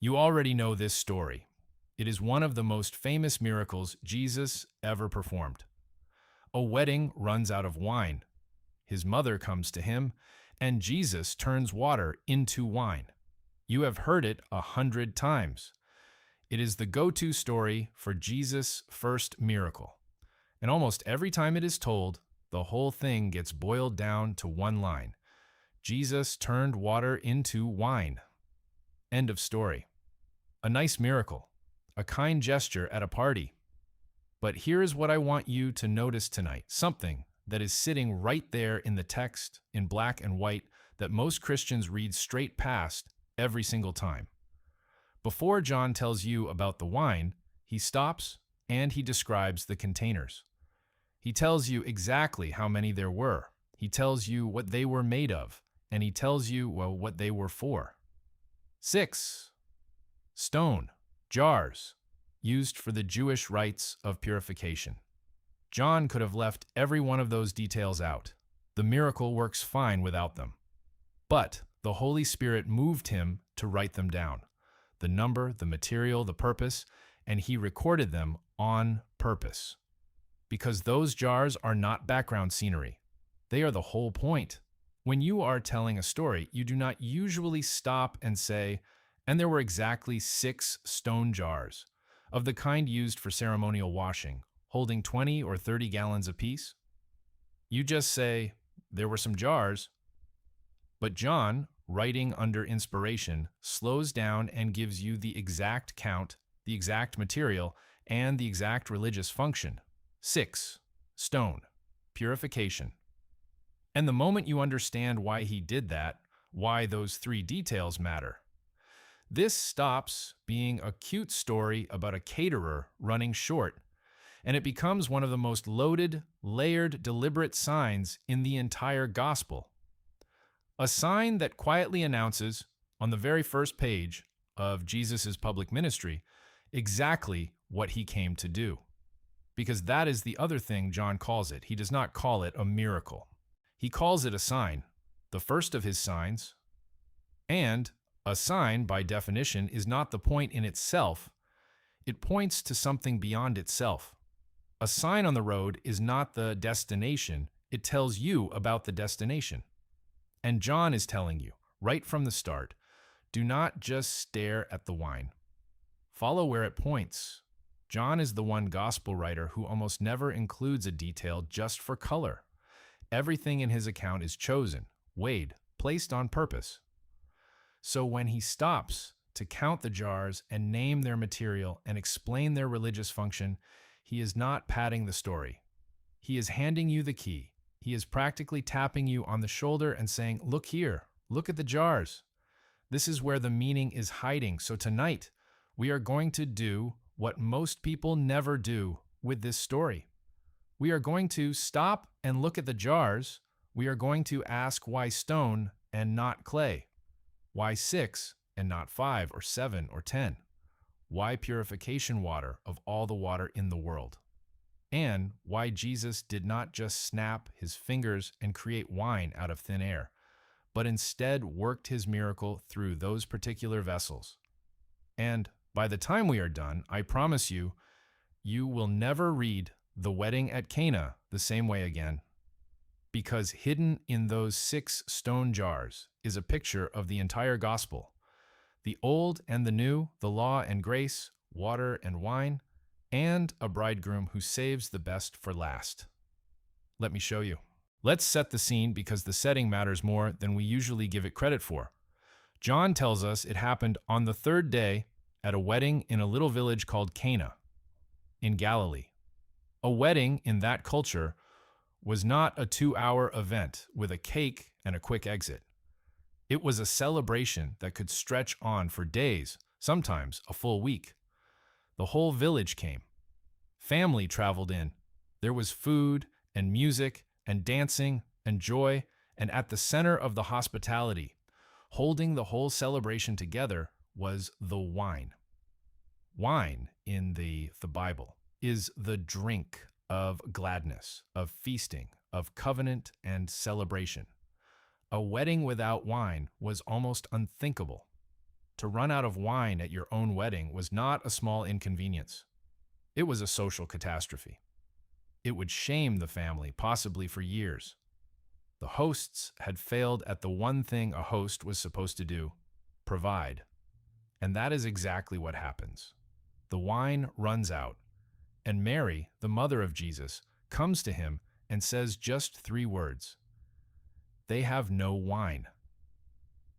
You already know this story. It is one of the most famous miracles Jesus ever performed. A wedding runs out of wine. His mother comes to him, and Jesus turns water into wine. You have heard it 100 times. It is the go-to story for Jesus' first miracle. And almost every time it is told, the whole thing gets boiled down to one line. Jesus turned water into wine. End of story. A nice miracle. A kind gesture at a party. But here is what I want you to notice tonight. Something that is sitting right there in the text, in black and white, that most Christians read straight past every single time. Before John tells you about the wine, he stops and he describes the containers. He tells you exactly how many there were. He tells you what they were made of, and he tells you, well, what they were for. 6 stone jars used for the Jewish rites of purification. John could have left every one of those details out. The miracle works fine without them. But the Holy Spirit moved him to write them down. The number, the material, the purpose, and he recorded them on purpose. Because those jars are not background scenery. They are the whole point. When you are telling a story, you do not usually stop and say, and there were exactly 6 stone jars, of the kind used for ceremonial washing, holding 20 or 30 gallons apiece. You just say, there were some jars. But John, writing under inspiration, slows down and gives you the exact count, the exact material, and the exact religious function. 6 stone, purification. And the moment you understand why he did that, why those 3 details matter, this stops being a cute story about a caterer running short, and it becomes one of the most loaded, layered, deliberate signs in the entire gospel. A sign that quietly announces, on the very first page of Jesus' public ministry, exactly what he came to do. Because that is the other thing John calls it. He does not call it a miracle. He calls it a sign, the first of his signs. And a sign, by definition, is not the point in itself. It points to something beyond itself. A sign on the road is not the destination. It tells you about the destination. And John is telling you, right from the start, do not just stare at the wine. Follow where it points. John is the one gospel writer who almost never includes a detail just for color. Everything in his account is chosen, weighed, placed on purpose. So when he stops to count the jars and name their material and explain their religious function, he is not padding the story. He is handing you the key. He is practically tapping you on the shoulder and saying, look here, look at the jars. This is where the meaning is hiding. So tonight, we are going to do what most people never do with this story. We are going to stop and look at the jars. We are going to ask why stone and not clay. Why 6 and not 5 or 7 or 10? Why purification water of all the water in the world? And why Jesus did not just snap his fingers and create wine out of thin air, but instead worked his miracle through those particular vessels. And by the time we are done, I promise you, you will never read the wedding at Cana the same way again. Because hidden in those 6 stone jars is a picture of the entire gospel. The old and the new, the law and grace, water and wine, and a bridegroom who saves the best for last. Let me show you. Let's set the scene because the setting matters more than we usually give it credit for. John tells us it happened on the 3rd day at a wedding in a little village called Cana in Galilee. A wedding in that culture was not a 2-hour event with a cake and a quick exit. It was a celebration that could stretch on for days, sometimes a full week. The whole village came. Family traveled in. There was food and music and dancing and joy, and at the center of the hospitality, holding the whole celebration together, was the wine. Wine in the Bible is the drink of gladness, of feasting, of covenant and celebration. A wedding without wine was almost unthinkable. to run out of wine at your own wedding was not a small inconvenience. It was a social catastrophe. It would shame the family, possibly for years. The hosts had failed at the one thing a host was supposed to do: provide. And that is exactly what happens. The wine runs out, and Mary, the mother of Jesus, comes to him and says just 3 words: "They have no wine."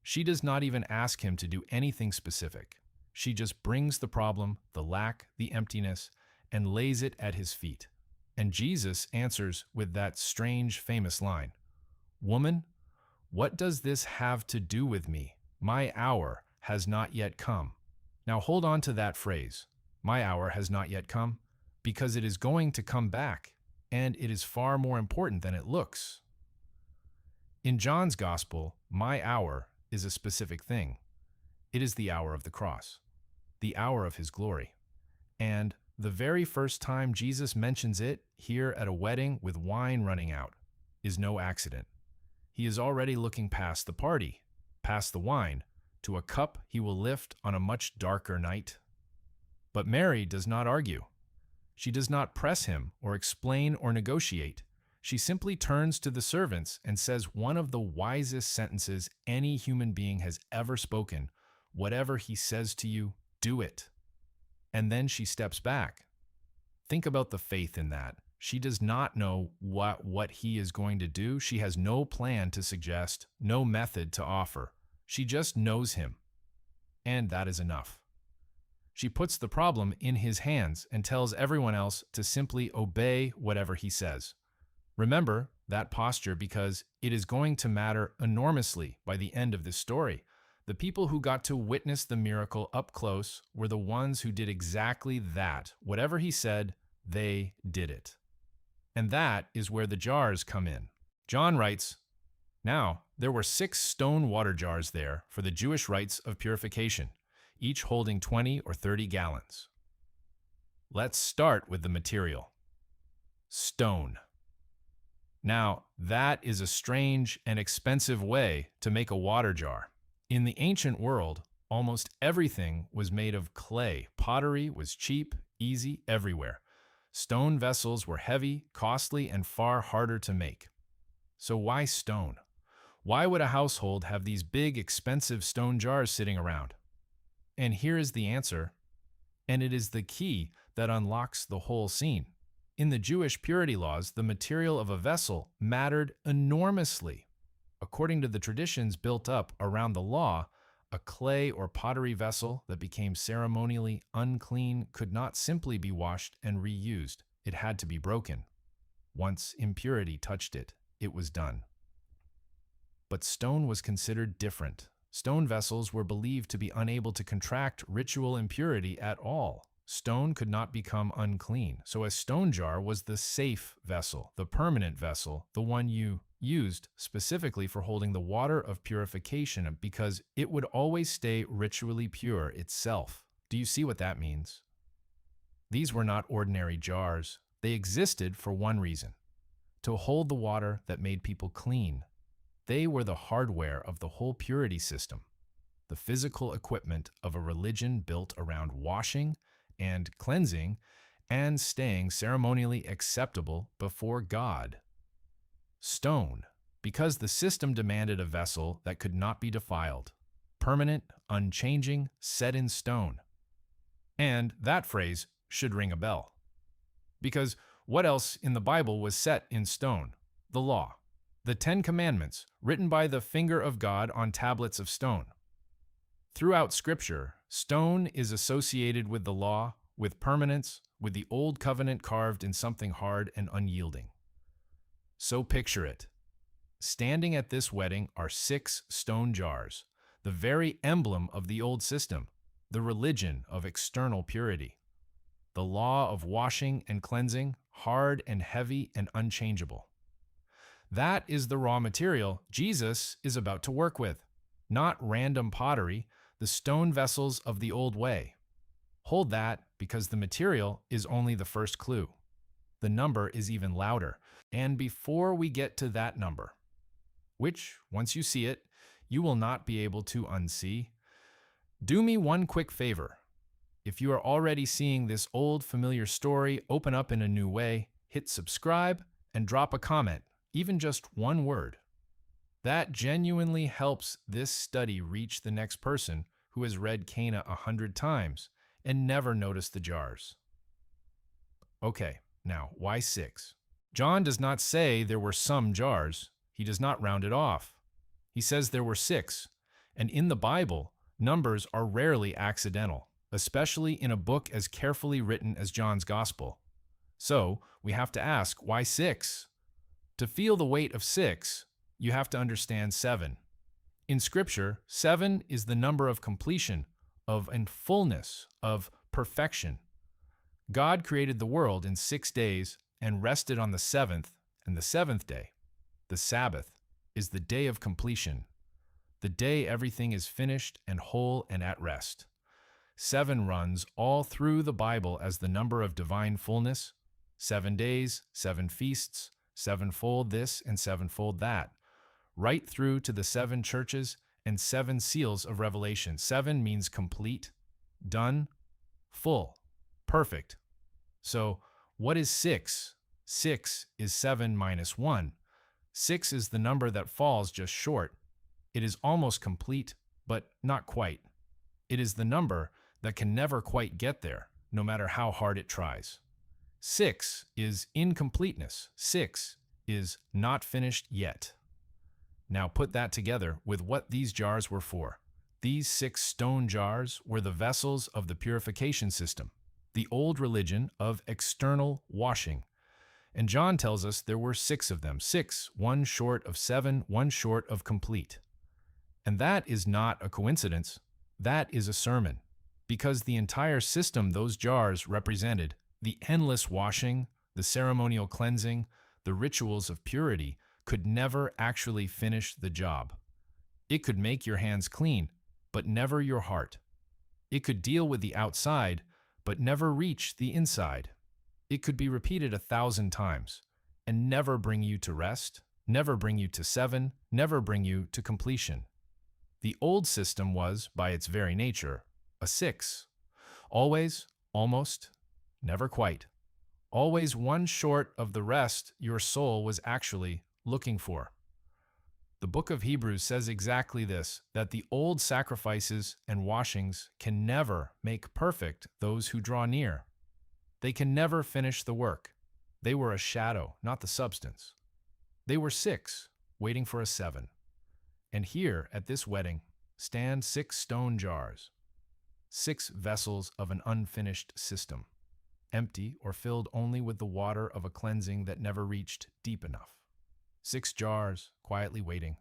She does not even ask him to do anything specific. She just brings the problem, the lack, the emptiness, and lays it at his feet. And Jesus answers with that strange, famous line: "Woman, what does this have to do with me? My hour has not yet come." Now hold on to that phrase, "my hour has not yet come," because it is going to come back, and it is far more important than it looks. In John's Gospel, my hour is a specific thing. It is the hour of the cross, the hour of his glory. And the very first time Jesus mentions it here at a wedding with wine running out is no accident. He is already looking past the party, past the wine, to a cup he will lift on a much darker night. But Mary does not argue. She does not press him or explain or negotiate. She simply turns to the servants and says one of the wisest sentences any human being has ever spoken: "Whatever he says to you, do it." And then she steps back. Think about the faith in that. She does not know what he is going to do. She has no plan to suggest, no method to offer. She just knows him. And that is enough. She puts the problem in his hands and tells everyone else to simply obey whatever he says. Remember that posture, because it is going to matter enormously by the end of this story. The people who got to witness the miracle up close were the ones who did exactly that. Whatever he said, they did it. And that is where the jars come in. John writes, "Now there were 6 stone water jars there for the Jewish rites of purification, each holding 20 or 30 gallons. Let's start with the material. Stone. Now, that is a strange and expensive way to make a water jar. In the ancient world, almost everything was made of clay. Pottery was cheap, easy, everywhere. Stone vessels were heavy, costly, and far harder to make. So why stone? Why would a household have these big, expensive stone jars sitting around? And here is the answer, and it is the key that unlocks the whole scene. In the Jewish purity laws, the material of a vessel mattered enormously. According to the traditions built up around the law, a clay or pottery vessel that became ceremonially unclean could not simply be washed and reused. It had to be broken. Once impurity touched it, it was done. But stone was considered different. Stone vessels were believed to be unable to contract ritual impurity at all. Stone could not become unclean. So a stone jar was the safe vessel, the permanent vessel, the one you used specifically for holding the water of purification, because it would always stay ritually pure itself. Do you see what that means? These were not ordinary jars. They existed for one reason: to hold the water that made people clean. They were the hardware of the whole purity system, the physical equipment of a religion built around washing and cleansing and staying ceremonially acceptable before God. Stone, because the system demanded a vessel that could not be defiled, permanent, unchanging, set in stone. And that phrase should ring a bell. Because what else in the Bible was set in stone? The law. The 10 Commandments, written by the finger of God on tablets of stone. Throughout Scripture, stone is associated with the law, with permanence, with the old covenant carved in something hard and unyielding. So picture it. Standing at this wedding are 6 stone jars, the very emblem of the old system, the religion of external purity, the law of washing and cleansing, hard and heavy and unchangeable. That is the raw material Jesus is about to work with, not random pottery, the stone vessels of the old way. Hold that, because the material is only the first clue. The number is even louder. And before we get to that number, which, once you see it, you will not be able to unsee, Do me one quick favor. If you are already seeing this old familiar story open up in a new way, hit subscribe and drop a comment, even just one word. That genuinely helps this study reach the next person who has read Cana 100 times and never noticed the jars. Okay, now, why 6? John does not say there were some jars. He does not round it off. He says there were 6, and in the Bible, numbers are rarely accidental, especially in a book as carefully written as John's Gospel. So, we have to ask, why 6? To feel the weight of 6, you have to understand 7. In Scripture, 7 is the number of completion, of fullness, of perfection. God created the world in 6 days and rested on the 7th, and the 7th day, the Sabbath, is the day of completion, the day everything is finished and whole and at rest. 7 runs all through the Bible as the number of divine fullness. 7 days, 7 feasts, sevenfold this and sevenfold that, right through to the 7 churches and 7 seals of Revelation. 7 means complete, done, full, perfect. So, what is 6? 6 is 7 minus 1. 6 is the number that falls just short. It is almost complete, but not quite. It is the number that can never quite get there, no matter how hard it tries. 6 is incompleteness. 6 is not finished yet. Now put that together with what these jars were for. These 6 stone jars were the vessels of the purification system, the old religion of external washing. And John tells us there were 6 of them. 6, 1 short of 7, 1 short of complete. And that is not a coincidence. That is a sermon. Because the entire system those jars represented, the endless washing, the ceremonial cleansing, the rituals of purity, could never actually finish the job. It could make your hands clean, but never your heart. It could deal with the outside, but never reach the inside. It could be repeated 1,000 times and never bring you to rest, never bring you to 7, never bring you to completion. The old system was, by its very nature, a 6. Always, almost, never quite. Always 1 short of the rest your soul was actually looking for. The book of Hebrews says exactly this, that the old sacrifices and washings can never make perfect those who draw near. They can never finish the work. They were a shadow, not the substance. They were 6, waiting for a 7. And here, at this wedding, stand 6 stone jars, 6 vessels of an unfinished system, empty or filled only with the water of a cleansing that never reached deep enough. 6 jars, quietly waiting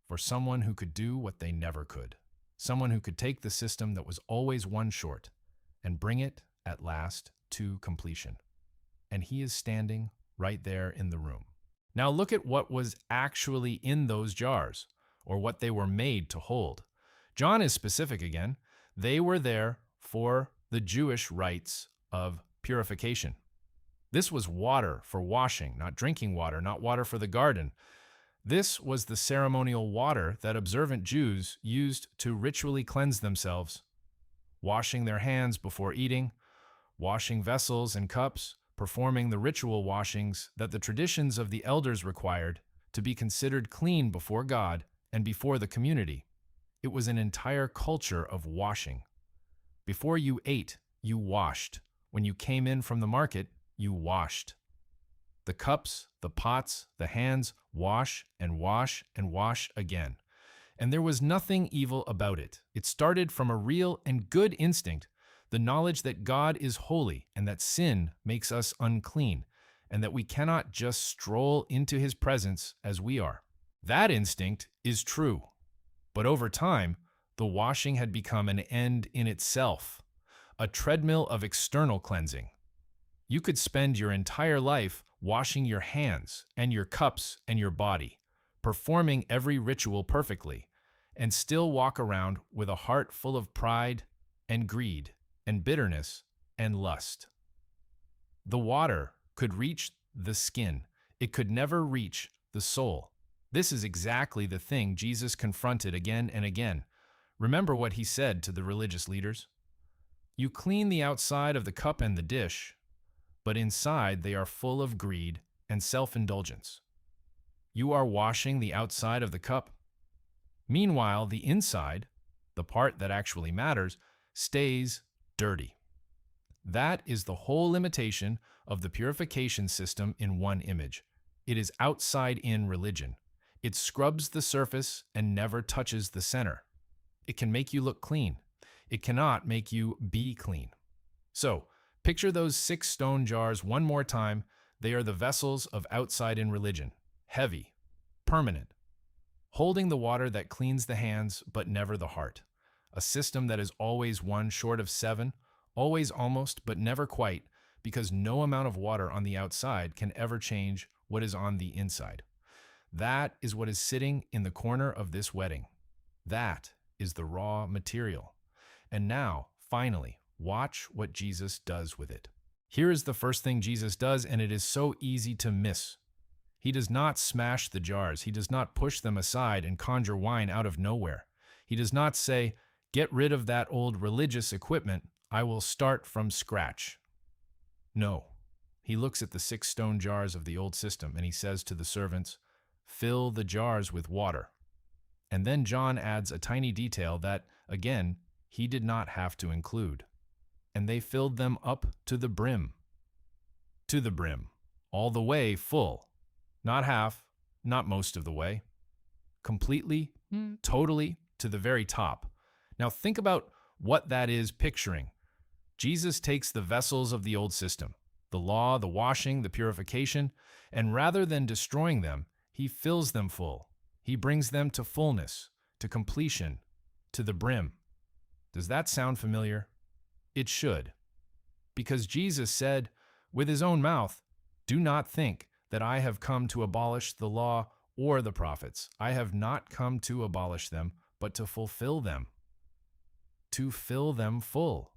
for someone who could do what they never could, someone who could take the system that was always 1 short and bring it, at last, to completion. And he is standing right there in the room. Now look at what was actually in those jars, or what they were made to hold. John is specific again. They were there for the Jewish rites of purification. This was water for washing, not drinking water, not water for the garden. This was the ceremonial water that observant Jews used to ritually cleanse themselves, washing their hands before eating, washing vessels and cups, performing the ritual washings that the traditions of the elders required to be considered clean before God and before the community. It was an entire culture of washing. Before you ate, you washed. When you came in from the market, you washed. The cups, the pots, the hands, wash and wash and wash again. And there was nothing evil about it. It started from a real and good instinct, the knowledge that God is holy and that sin makes us unclean, and that we cannot just stroll into his presence as we are. That instinct is true. But over time, the washing had become an end in itself, a treadmill of external cleansing. You could spend your entire life washing your hands and your cups and your body, performing every ritual perfectly, and still walk around with a heart full of pride and greed and bitterness and lust. The water could reach the skin. It could never reach the soul. This is exactly the thing Jesus confronted again and again. Remember what he said to the religious leaders? You clean the outside of the cup and the dish, but inside they are full of greed and self-indulgence. You are washing the outside of the cup. Meanwhile, the inside, the part that actually matters, stays dirty. That is the whole limitation of the purification system in one image. It is outside-in religion. It scrubs the surface and never touches the center. It can make you look clean. It cannot make you be clean. So, picture those 6 stone jars one more time. They are the vessels of outside-in religion. Heavy, permanent, holding the water that cleans the hands but never the heart. A system that is always 1 short of 7, always almost but never quite, because no amount of water on the outside can ever change what is on the inside. That is what is sitting in the corner of this wedding. That is the raw material. And now, finally, watch what Jesus does with it. Here is the first thing Jesus does, and it is so easy to miss. He does not smash the jars. He does not push them aside and conjure wine out of nowhere. He does not say, "Get rid of that old religious equipment. I will start from scratch." No. He looks at the 6 stone jars of the old system and he says to the servants, "Fill the jars with water." And then John adds a tiny detail that, again, he did not have to include. And they filled them up to the brim. To the brim. All the way full. Not half, not most of the way. Completely, totally, to the very top. Now think about what that is picturing. Jesus takes the vessels of the old system, the law, the washing, the purification, and rather than destroying them, he fills them full. He brings them to fullness, to completion, to the brim. Does that sound familiar? It should. Because Jesus said with his own mouth, "Do not think that I have come to abolish the law or the prophets. I have not come to abolish them, but to fulfill them." To fill them full.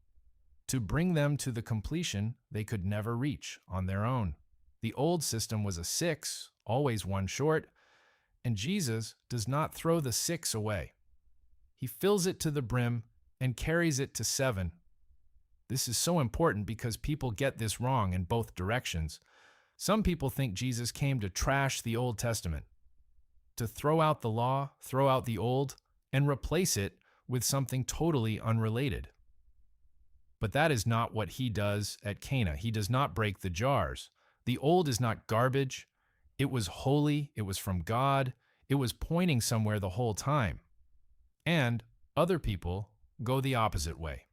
To bring them to the completion they could never reach on their own. The old system was a 6, always 1 short, and Jesus does not throw the 6 away. He fills it to the brim and carries it to 7. This is so important because people get this wrong in both directions. Some people think Jesus came to trash the Old Testament, to throw out the law, throw out the old, and replace it with something totally unrelated. But that is not what he does at Cana. He does not break the jars. The old is not garbage. It was holy. It was from God. It was pointing somewhere the whole time. And other people go the opposite way.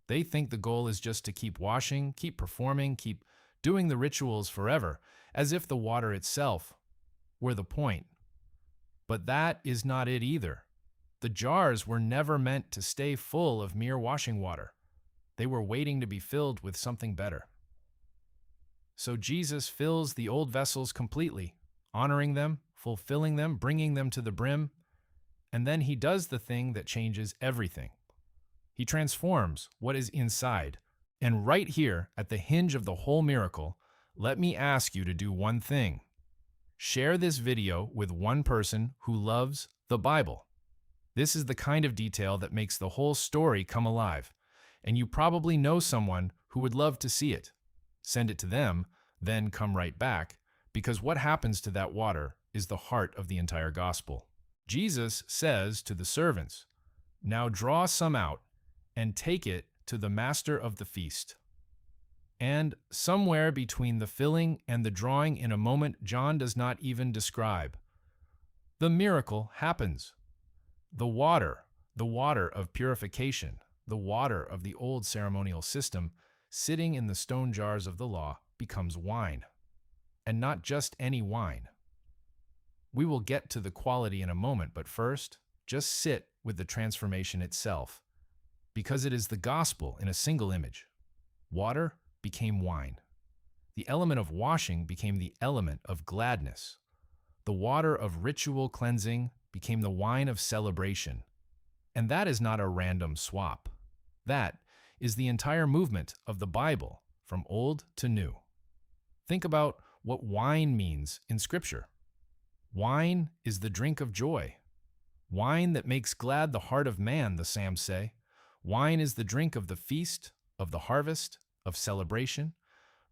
They think the goal is just to keep washing, keep performing, keep doing the rituals forever, as if the water itself were the point. But that is not it either. The jars were never meant to stay full of mere washing water. They were waiting to be filled with something better. So Jesus fills the old vessels completely, honoring them, fulfilling them, bringing them to the brim, and then he does the thing that changes everything. He transforms what is inside. And right here, at the hinge of the whole miracle, let me ask you to do one thing. Share this video with one person who loves the Bible. This is the kind of detail that makes the whole story come alive. And you probably know someone who would love to see it. Send it to them, then come right back, because what happens to that water is the heart of the entire gospel. Jesus says to the servants, "Now draw some out and take it to the master of the feast." And somewhere between the filling and the drawing in a moment John does not even describe, the miracle happens. The water of purification, the water of the old ceremonial system, sitting in the stone jars of the law, becomes wine. And not just any wine. We will get to the quality in a moment, but first, just sit with the transformation itself. Because it is the gospel in a single image. Water became wine. The element of washing became the element of gladness. The water of ritual cleansing became the wine of celebration. And that is not a random swap. That is the entire movement of the Bible, from old to new. Think about what wine means in Scripture. Wine is the drink of joy. Wine that makes glad the heart of man, the Psalms say. Wine is the drink of the feast, of the harvest, of celebration.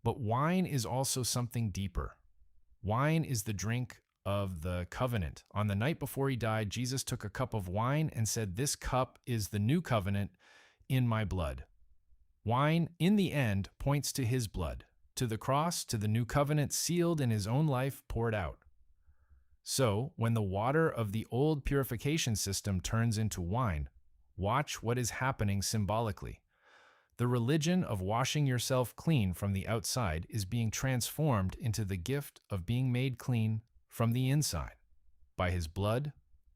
But wine is also something deeper. Wine is the drink of the covenant. On the night before he died, Jesus took a cup of wine and said, "This cup is the new covenant in my blood." Wine, in the end, points to his blood, to the cross, to the new covenant sealed in his own life poured out. So, when the water of the old purification system turns into wine, watch what is happening symbolically. The religion of washing yourself clean from the outside is being transformed into the gift of being made clean from the inside, by his blood,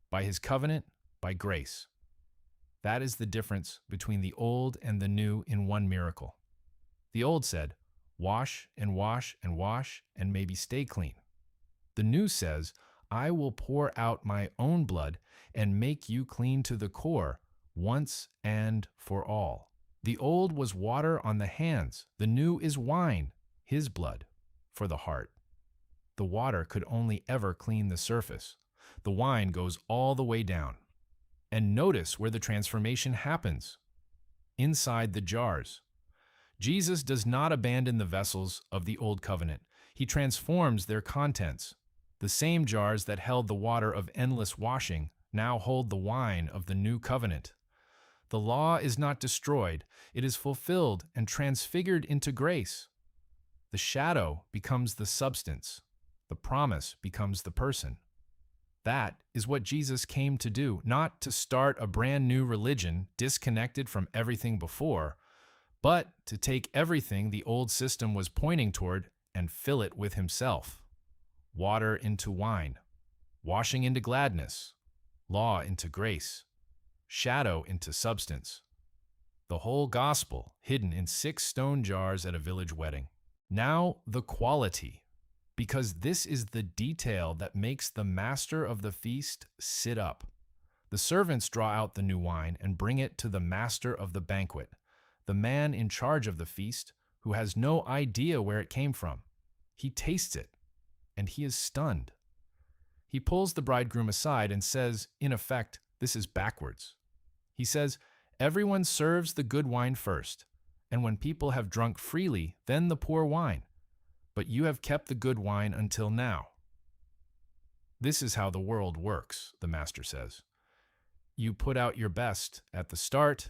by his covenant, by grace. That is the difference between the old and the new in one miracle. The old said, wash and wash and wash and maybe stay clean. The new says, I will pour out my own blood and make you clean to the core, once and for all. The old was water on the hands. The new is wine, his blood, for the heart. The water could only ever clean the surface. The wine goes all the way down. And notice where the transformation happens. Inside the jars. Jesus does not abandon the vessels of the old covenant. He transforms their contents. The same jars that held the water of endless washing now hold the wine of the new covenant. The law is not destroyed. It is fulfilled and transfigured into grace. The shadow becomes the substance. The promise becomes the person. That is what Jesus came to do, not to start a brand new religion disconnected from everything before, but to take everything the old system was pointing toward and fill it with himself. Water into wine, washing into gladness, law into grace, shadow into substance. The whole gospel hidden in 6 stone jars at a village wedding. Now the quality, because this is the detail that makes the master of the feast sit up. The servants draw out the new wine and bring it to the master of the banquet, the man in charge of the feast who has no idea where it came from. He tastes it, and he is stunned. He pulls the bridegroom aside and says, in effect, this is backwards. He says, everyone serves the good wine first, and when people have drunk freely, then the poor wine. But you have kept the good wine until now. This is how the world works, the master says. You put out your best at the start,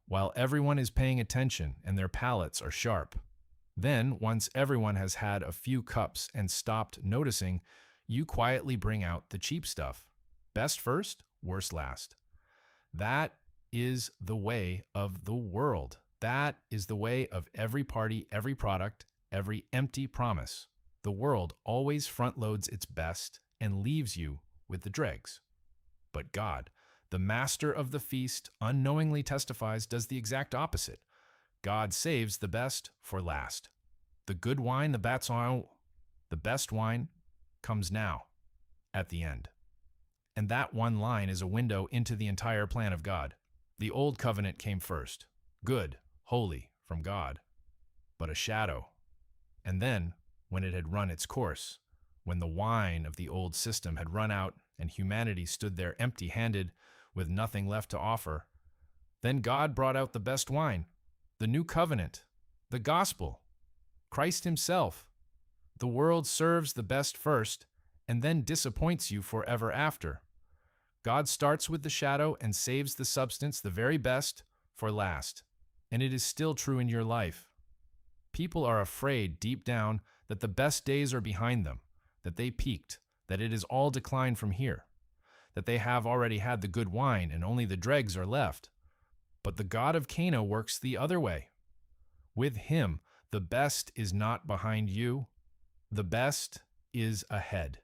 while everyone is paying attention and their palates are sharp. Then, once everyone has had a few cups and stopped noticing, you quietly bring out the cheap stuff. Best first, worst last. That is the way of the world. That is the way of every party, every product, every empty promise. The world always front-loads its best and leaves you with the dregs. But God, the master of the feast, unknowingly testifies, does the exact opposite. God saves the best for last. The good wine, the best wine, comes now, at the end. And that one line is a window into the entire plan of God. The old covenant came first, good, holy, from God, but a shadow. And then, when it had run its course, when the wine of the old system had run out and humanity stood there empty-handed with nothing left to offer, then God brought out the best wine, the new covenant, the gospel, Christ himself. The world serves the best first and then disappoints you forever after. God starts with the shadow and saves the substance, the very best, for last. And it is still true in your life. People are afraid deep down that the best days are behind them, that they peaked, that it is all decline from here, that they have already had the good wine and only the dregs are left. But the God of Cana works the other way. With him, the best is not behind you. The best is ahead.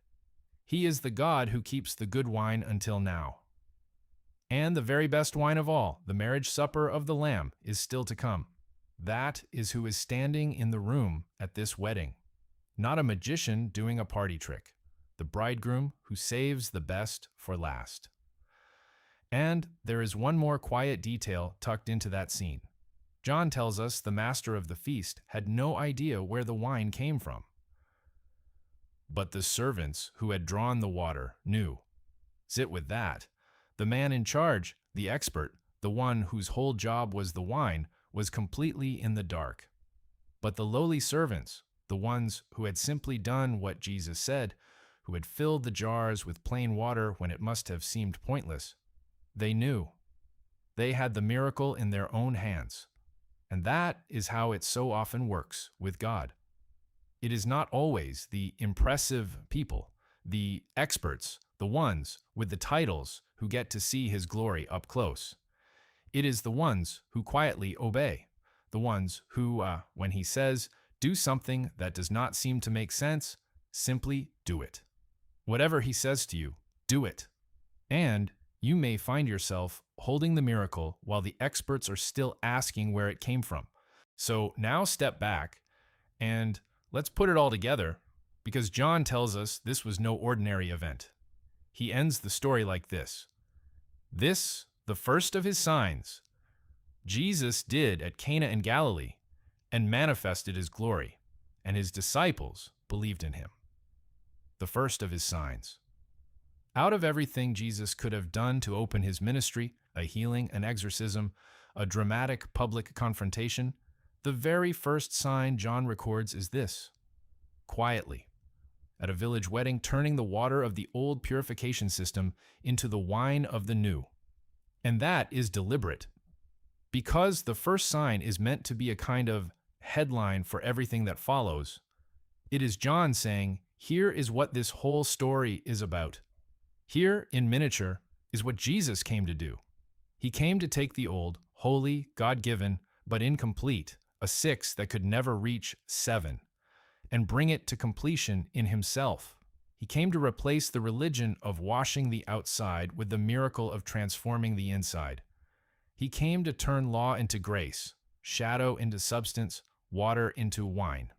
He is the God who keeps the good wine until now. And the very best wine of all, the marriage supper of the Lamb, is still to come. That is who is standing in the room at this wedding. Not a magician doing a party trick. The bridegroom who saves the best for last. And there is one more quiet detail tucked into that scene. John tells us the master of the feast had no idea where the wine came from. But the servants who had drawn the water knew. Sit with that. The man in charge, the expert, the one whose whole job was the wine, was completely in the dark. But the lowly servants, the ones who had simply done what Jesus said, who had filled the jars with plain water when it must have seemed pointless, they knew. They had the miracle in their own hands. And that is how it so often works with God. It is not always the impressive people, the experts, the ones with the titles who get to see his glory up close. It is the ones who quietly obey, the ones who, when he says, do something that does not seem to make sense, simply do it. Whatever he says to you, do it. And you may find yourself holding the miracle while the experts are still asking where it came from. So now step back and let's put it all together, because John tells us this was no ordinary event. He ends the story like this. This, the first of his signs, Jesus did at Cana in Galilee and manifested his glory, and his disciples believed in him. The first of his signs. Out of everything Jesus could have done to open his ministry, a healing, an exorcism, a dramatic public confrontation, the very first sign John records is this: quietly, at a village wedding, turning the water of the old purification system into the wine of the new. And that is deliberate, because the first sign is meant to be a kind of headline for everything that follows. It is John saying, here is what this whole story is about. Here, in miniature, is what Jesus came to do. He came to take the old, holy, God-given, but incomplete, a 6 that could never reach 7, and bring it to completion in himself. He came to replace the religion of washing the outside with the miracle of transforming the inside. He came to turn law into grace, shadow into substance, water into wine.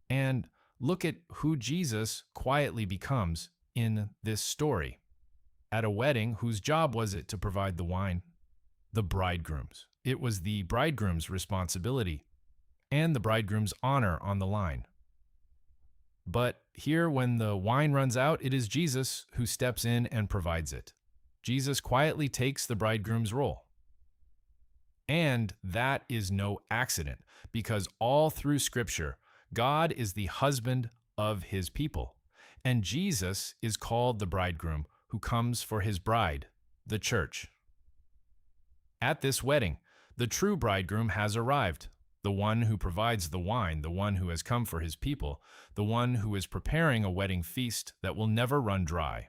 And look at who Jesus quietly becomes in this story. At a wedding, whose job was it to provide the wine? The bridegroom's. It was the bridegroom's responsibility and the bridegroom's honor on the line. But here, when the wine runs out, it is Jesus who steps in and provides it. Jesus quietly takes the bridegroom's role. And that is no accident, because all through Scripture, God is the husband of his people, and Jesus is called the bridegroom who comes for his bride, the church. At this wedding, the true bridegroom has arrived, the one who provides the wine, the one who has come for his people, the one who is preparing a wedding feast that will never run dry.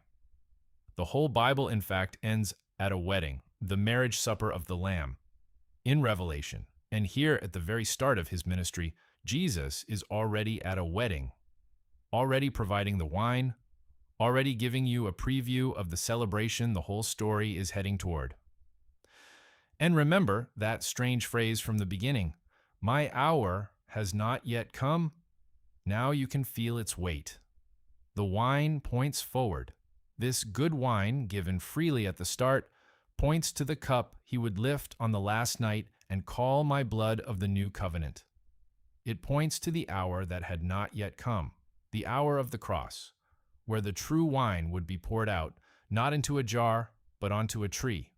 The whole Bible, in fact, ends at a wedding, the marriage supper of the Lamb. In Revelation, and here at the very start of his ministry, Jesus is already at a wedding, already providing the wine, already giving you a preview of the celebration the whole story is heading toward. And remember that strange phrase from the beginning, "My hour has not yet come." Now you can feel its weight. The wine points forward. This good wine, given freely at the start, points to the cup he would lift on the last night and call my blood of the new covenant. It points to the hour that had not yet come, the hour of the cross, where the true wine would be poured out, not into a jar, but onto a tree.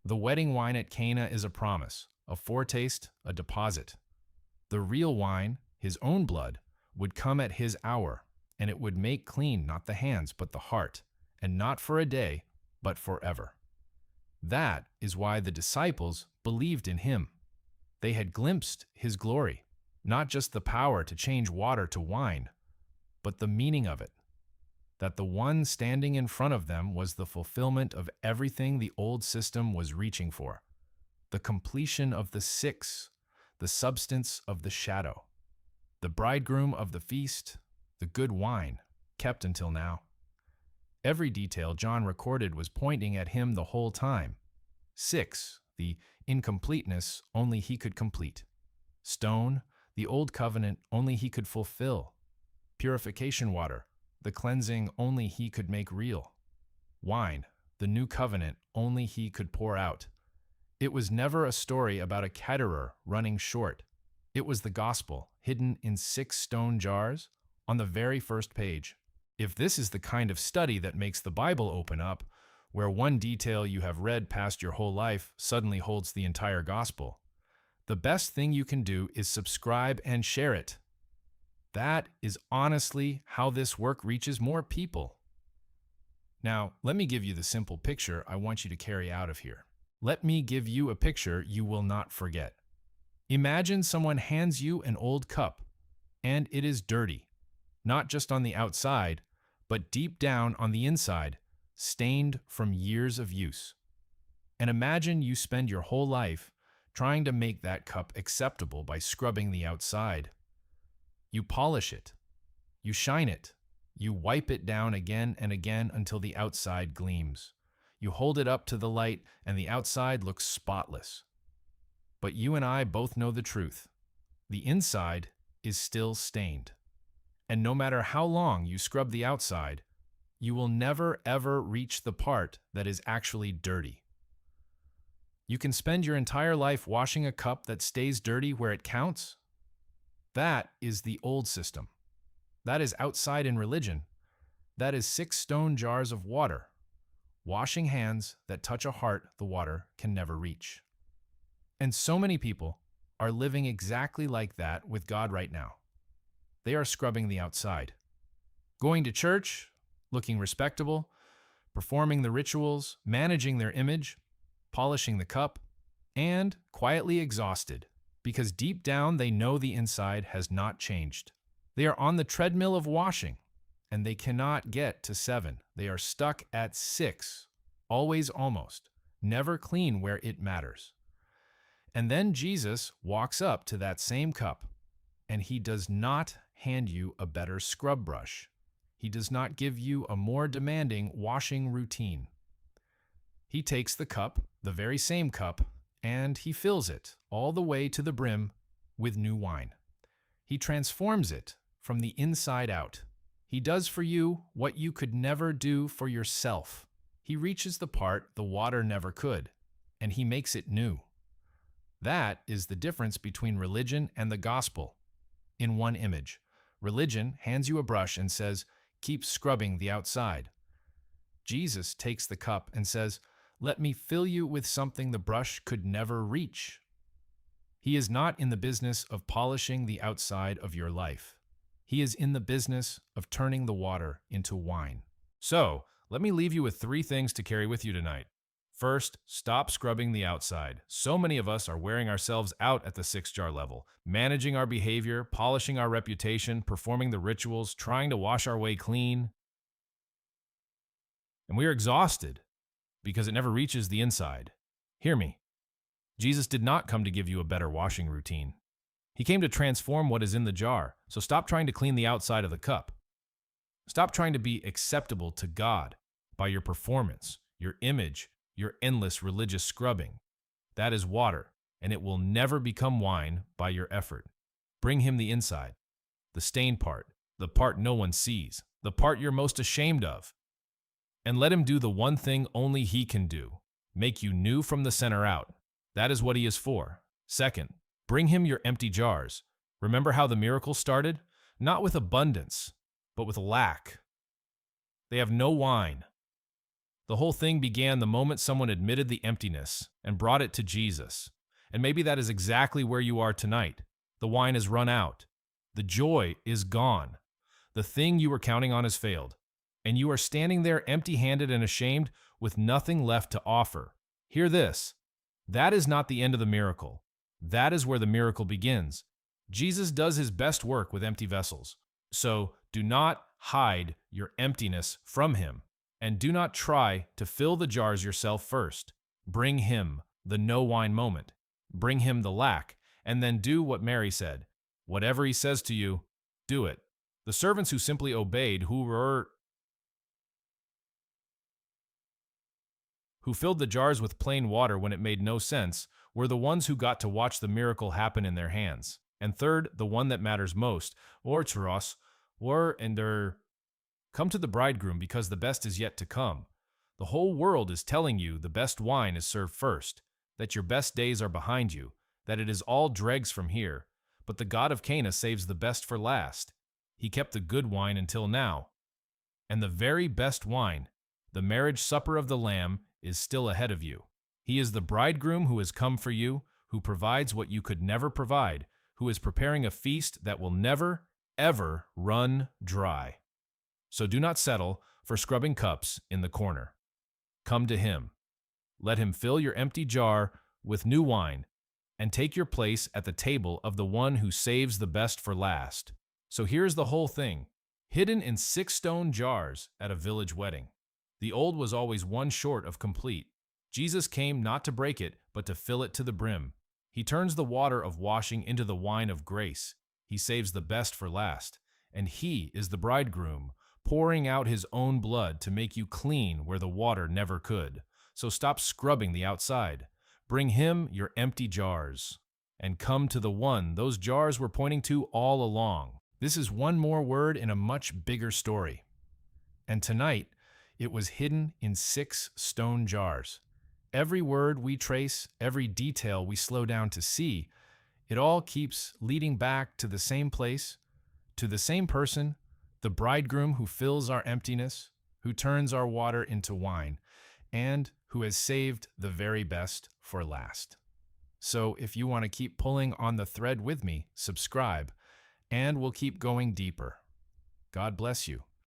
The wedding wine at Cana is a promise, a foretaste, a deposit. The real wine, his own blood, would come at his hour, and it would make clean not the hands but the heart, and not for a day, but forever. That is why the disciples believed in him. They had glimpsed his glory, not just the power to change water to wine, but the meaning of it, that the one standing in front of them was the fulfillment of everything the old system was reaching for, the completion of the 6, the substance of the shadow, the bridegroom of the feast, the good wine, kept until now. Every detail John recorded was pointing at him the whole time. 6, the incompleteness only he could complete. Stone, the old covenant only he could fulfill. Purification water, the cleansing only he could make real. Wine, the new covenant only he could pour out. It was never a story about a caterer running short. It was the gospel, hidden in 6 stone jars on the very first page. If this is the kind of study that makes the Bible open up, where one detail you have read past your whole life suddenly holds the entire gospel. The best thing you can do is subscribe and share it. That is honestly how this work reaches more people. Now, let me give you the simple picture I want you to carry out of here. Let me give you a picture you will not forget. Imagine someone hands you an old cup, and it is dirty, not just on the outside, but deep down on the inside, stained from years of use. And imagine you spend your whole life trying to make that cup acceptable by scrubbing the outside. You polish it, you shine it, you wipe it down again and again until the outside gleams. You hold it up to the light and the outside looks spotless. But you and I both know the truth. The inside is still stained. And no matter how long you scrub the outside, you will never ever reach the part that is actually dirty. You can spend your entire life washing a cup that stays dirty where it counts. That is the old system. That is outside in religion. That is 6 stone jars of water, washing hands that touch a heart the water can never reach. And so many people are living exactly like that with God right now. They are scrubbing the outside, going to church, looking respectable, performing the rituals, managing their image, polishing the cup, and quietly exhausted because deep down they know the inside has not changed. They are on the treadmill of washing, and they cannot get to 7. They are stuck at 6, always almost, never clean where it matters. And then Jesus walks up to that same cup, and he does not hand you a better scrub brush. He does not give you a more demanding washing routine. He takes the cup, the very same cup, and he fills it all the way to the brim with new wine. He transforms it from the inside out. He does for you what you could never do for yourself. He reaches the part the water never could, and he makes it new. That is the difference between religion and the gospel. In one image, religion hands you a brush and says, "Keep scrubbing the outside." Jesus takes the cup and says, "Let me fill you with something the brush could never reach." He is not in the business of polishing the outside of your life. He is in the business of turning the water into wine. So, let me leave you with 3 things to carry with you tonight. First, stop scrubbing the outside. So many of us are wearing ourselves out at the 6-jar level, managing our behavior, polishing our reputation, performing the rituals, trying to wash our way clean. And we are exhausted because it never reaches the inside. Hear me. Jesus did not come to give you a better washing routine. He came to transform what is in the jar, so stop trying to clean the outside of the cup. Stop trying to be acceptable to God by your performance, your image, your endless religious scrubbing. That is water, and it will never become wine by your effort. Bring him the inside, the stained part, the part no one sees, the part you're most ashamed of. And let him do the one thing only he can do, make you new from the center out. That is what he is for. Second, bring him your empty jars. Remember how the miracle started? Not with abundance, but with lack. They have no wine. The whole thing began the moment someone admitted the emptiness and brought it to Jesus. And maybe that is exactly where you are tonight. The wine has run out. The joy is gone. The thing you were counting on has failed. And you are standing there empty-handed and ashamed with nothing left to offer. Hear this. That is not the end of the miracle. That is where the miracle begins. Jesus does his best work with empty vessels. So do not hide your emptiness from him, and do not try to fill the jars yourself first. Bring him the no wine moment. Bring him the lack, and then do what Mary said. Whatever he says to you, do it. The servants who simply obeyed, who filled the jars with plain water when it made no sense, were the ones who got to watch the miracle happen in their hands. And third, the one that matters most, come to the bridegroom because the best is yet to come. The whole world is telling you the best wine is served first, that your best days are behind you, that it is all dregs from here. But the God of Cana saves the best for last. He kept the good wine until now. And the very best wine, The marriage supper of the Lamb is still ahead of you. He is the bridegroom who has come for you, who provides what you could never provide, who is preparing a feast that will never, ever run dry. So do not settle for scrubbing cups in the corner. Come to him. Let him fill your empty jar with new wine, and take your place at the table of the one who saves the best for last. So here's the whole thing, hidden in 6 stone jars at a village wedding. The old was always one short of complete. Jesus came not to break it, but to fill it to the brim. He turns the water of washing into the wine of grace. He saves the best for last. And he is the bridegroom, pouring out his own blood to make you clean where the water never could. So stop scrubbing the outside. Bring him your empty jars, and come to the one those jars were pointing to all along. This is one more word in a much bigger story. And tonight, it was hidden in 6 stone jars. Every word we trace, every detail we slow down to see, it all keeps leading back to the same place, to the same person, the bridegroom who fills our emptiness, who turns our water into wine, and who has saved the very best for last. So if you want to keep pulling on the thread with me, subscribe, and we'll keep going deeper. God bless you.